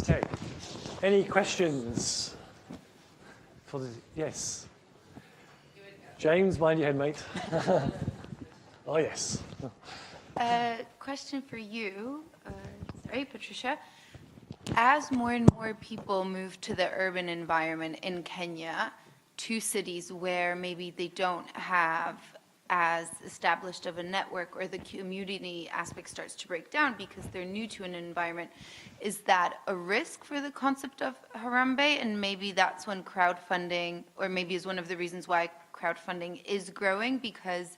Okay. Any questions for the, yes. James, mind your head, mate. Oh, yes. Question for you, Patricia. As more and more people move to the urban environment in Kenya, to cities where maybe they don't have as established of a network, or the community aspect starts to break down because they're new to an environment, is that a risk for the concept of Harambee? And maybe that's when crowdfunding, or maybe is one of the reasons why crowdfunding is growing, because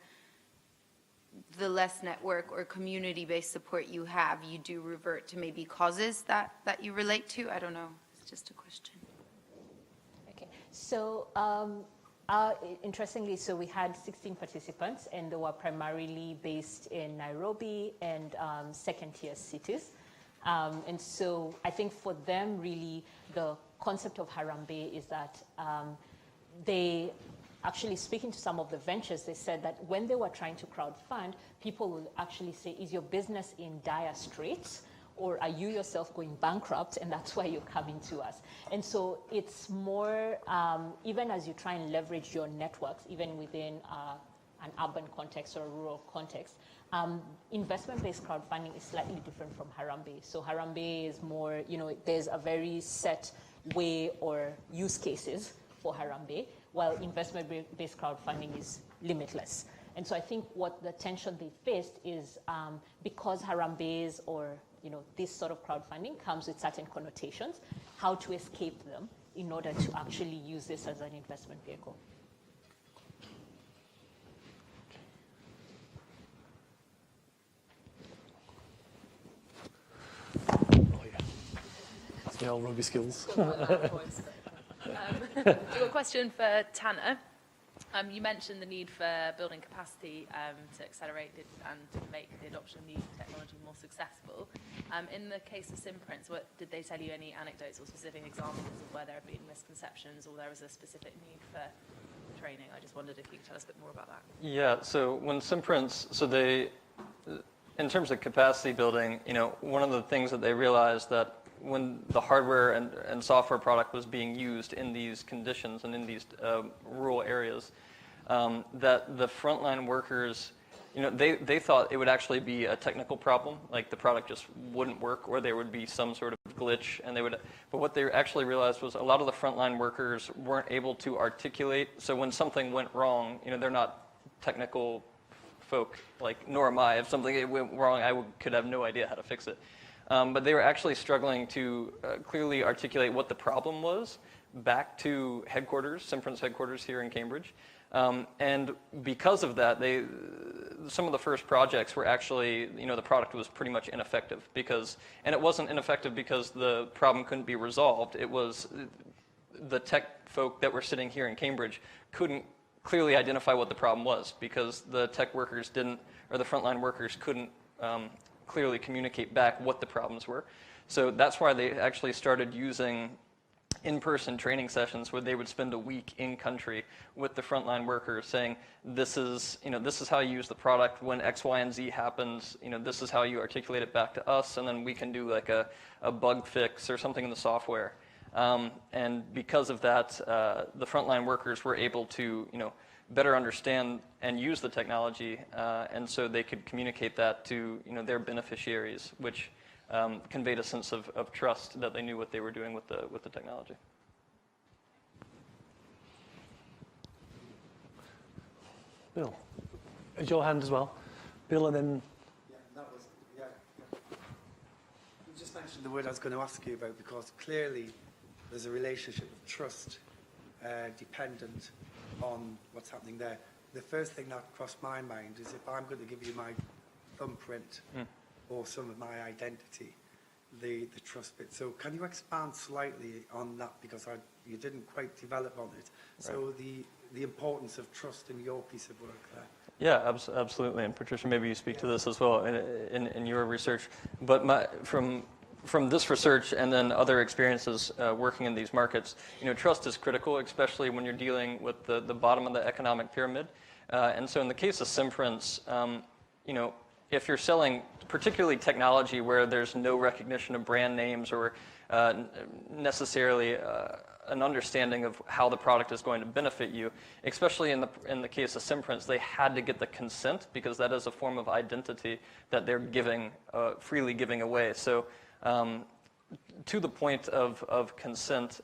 the less network or community-based support you have, you do revert to maybe causes that you relate to? I don't know. It's just a question. Okay. So interestingly, so we had 16 participants, and they were primarily based in Nairobi and second-tier cities. And so I think for them, really, the concept of Harambee is that they actually, speaking to some of the ventures, they said that when they were trying to crowdfund, people will actually say, is your business in dire straits, or are you yourself going bankrupt, and that's why you're coming to us? And so it's more, even as you try and leverage your networks, even within an urban context or a rural context, investment-based crowdfunding is slightly different from Harambee. So Harambee is more, there's a very set way or use cases for Harambee, while investment-based crowdfunding is limitless. And so I think what the tension they faced is because Harambees or this sort of crowdfunding comes with certain connotations, how to escape them in order to actually use this as an investment vehicle. Oh, yeah. It's the old rugby skills. Do a question for Tanner. You mentioned the need for building capacity to accelerate and to make the adoption of new technology more successful. In the case of Simprints, did they tell you any anecdotes or specific examples of where there have been misconceptions or there was a specific need for training? I just wondered if you could tell us a bit more about that. Yeah, so when Simprints, in terms of capacity building, one of the things that they realized that when the hardware and software product was being used in these conditions and in these rural areas, that the frontline workers, they thought it would actually be a technical problem, like the product just wouldn't work, or there would be some sort of glitch, but what they actually realized was a lot of the frontline workers weren't able to articulate. So when something went wrong, they're not technical folk, nor am I. If something went wrong, I could have no idea how to fix it. But they were actually struggling to clearly articulate what the problem was back to headquarters, Simprints headquarters here in Cambridge. And because of that, some of the first projects were actually, the product was pretty much ineffective and it wasn't ineffective because the problem couldn't be resolved. It was the tech folk that were sitting here in Cambridge couldn't clearly identify what the problem was because the tech workers or the frontline workers couldn't clearly communicate back what the problems were. So that's why they actually started using in-person training sessions where they would spend a week in country with the frontline workers saying, this is how you use the product when X, Y, and Z happens, this is how you articulate it back to us, and then we can do like a bug fix or something in the software. And because of that, the frontline workers were able to, better understand and use the technology, and so they could communicate that to their beneficiaries, which conveyed a sense of trust that they knew what they were doing with the technology. Bill, is your hand as well? Bill, and then. Yeah. You just mentioned the word I was going to ask you about, because clearly there's a relationship of trust dependent on what's happening there. The first thing that crossed my mind is if I'm going to give you my thumbprint or some of my identity, the trust bit. So can you expand slightly on that, because you didn't quite develop on it. So the importance of trust in your piece of work there. Yeah, absolutely. And Patricia, maybe you speak to this as well in your research. But from this research and then other experiences working in these markets, trust is critical, especially when you're dealing with the bottom of the economic pyramid. And so in the case of Simprints, if you're selling particularly technology where there's no recognition of brand names or necessarily an understanding of how the product is going to benefit you. Especially in the case of Simprints, they had to get the consent because that is a form of identity that they're giving freely giving away. So to the point of consent,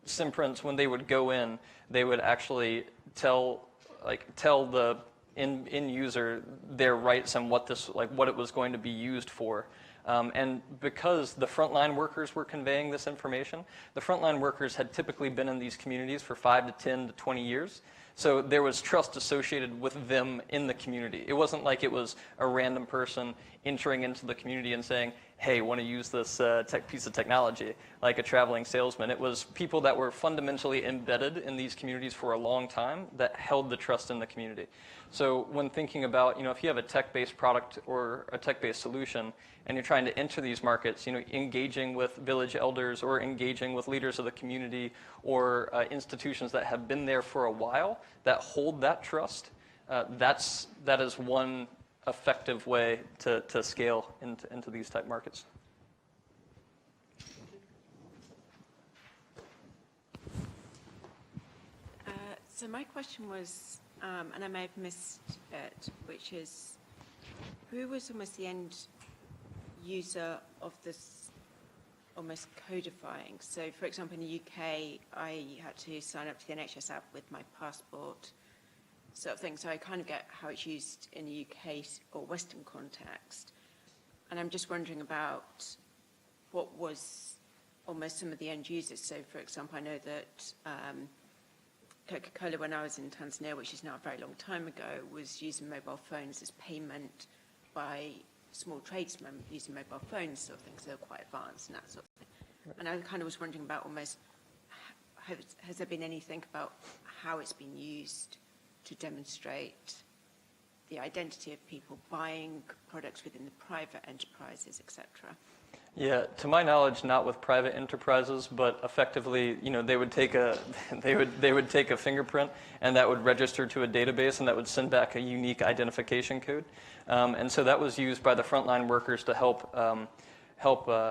Simprints, when they would go in, they would actually tell the end user their rights and what it was going to be used for. And because the frontline workers were conveying this information, the frontline workers had typically been in these communities for 5 to 10 to 20 years. So there was trust associated with them in the community. It wasn't like it was a random person entering into the community and saying, hey, want to use this piece of technology, like a traveling salesman. It was people that were fundamentally embedded in these communities for a long time that held the trust in the community. So when thinking about, if you have a tech-based product or a tech-based solution and you're trying to enter these markets, engaging with village elders or engaging with leaders of the community or institutions that have been there for a while that hold that trust, that is one effective way to scale into these type markets. So my question was, and I may have missed it, which is, who was almost the end user of this almost codifying? So, for example, in the UK, I had to sign up to the NHS app with my passport, sort of thing. So I kind of get how it's used in the UK or Western context. And I'm just wondering about what was almost some of the end users. So, for example, I know that Coca-Cola, when I was in Tanzania, which is now a very long time ago, was using mobile phones as payment by small tradesmen using mobile phones, sort of things. They're quite advanced and that sort of thing. Right. And I kind of was wondering about almost, has there been anything about how it's been used to demonstrate the identity of people buying products within the private enterprises, etc.? Yeah, to my knowledge, not with private enterprises, but effectively, they would take a they would take a fingerprint, and that would register to a database, and that would send back a unique identification code. And so that was used by the frontline workers to help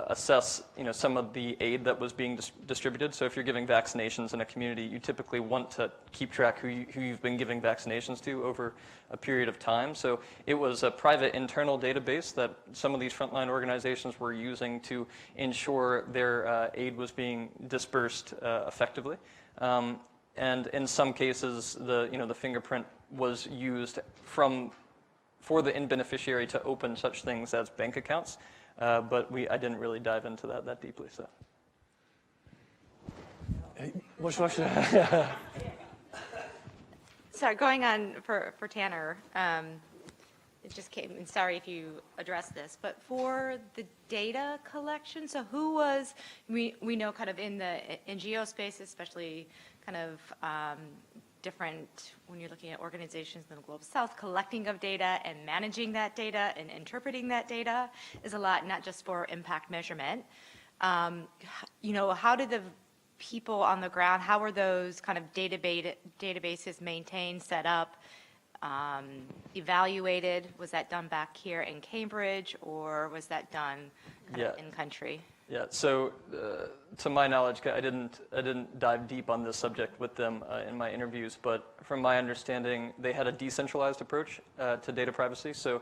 assess, some of the aid that was being distributed. So if you're giving vaccinations in a community, you typically want to keep track who you've been giving vaccinations to over a period of time. So it was a private internal database that some of these frontline organizations were using to ensure their aid was being dispersed effectively. And in some cases, the fingerprint was used for the end beneficiary to open such things as bank accounts. But I didn't really dive into that deeply. So, What's your question? Sorry, going on for Tanner, it just came, and sorry if you addressed this, but for the data collection, so who was, we know kind of in the NGO space, especially kind of different, when you're looking at organizations in the Global South, collecting of data and managing that data and interpreting that data is a lot, not just for impact measurement. How did the people on the ground, how were those kind of databases maintained, set up, evaluated? Was that done back here in Cambridge, or was that done kind of in country? Yeah. So, to my knowledge, I didn't dive deep on this subject with them in my interviews. But from my understanding, they had a decentralized approach to data privacy. So,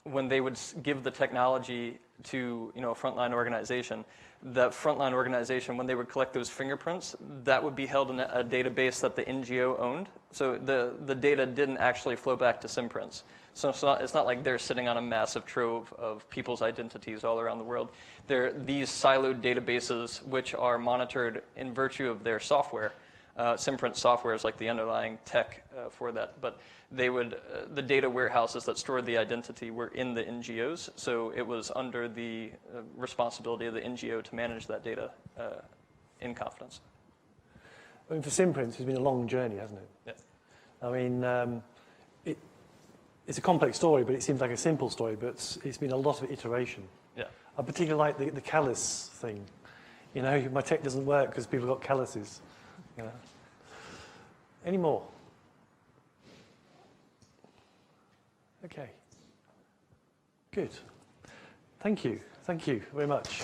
when they would give the technology to a frontline organization, the frontline organization, when they would collect those fingerprints, that would be held in a database that the NGO owned. So the data didn't actually flow back to Simprints. So it's not like they're sitting on a massive trove of people's identities all around the world. They're these siloed databases which are monitored in virtue of their software. Simprint software is like the underlying tech for that. But the data warehouses that stored the identity were in the NGOs. So it was under the responsibility of the NGO to manage that data in confidence. I mean, for Simprints, it's been a long journey, hasn't it? Yeah. I mean, it's a complex story, but it seems like a simple story, but it's been a lot of iteration. Yeah. I particularly like the callus thing. My tech doesn't work because people got calluses. Any more? Okay. Good. Thank you. Thank you very much.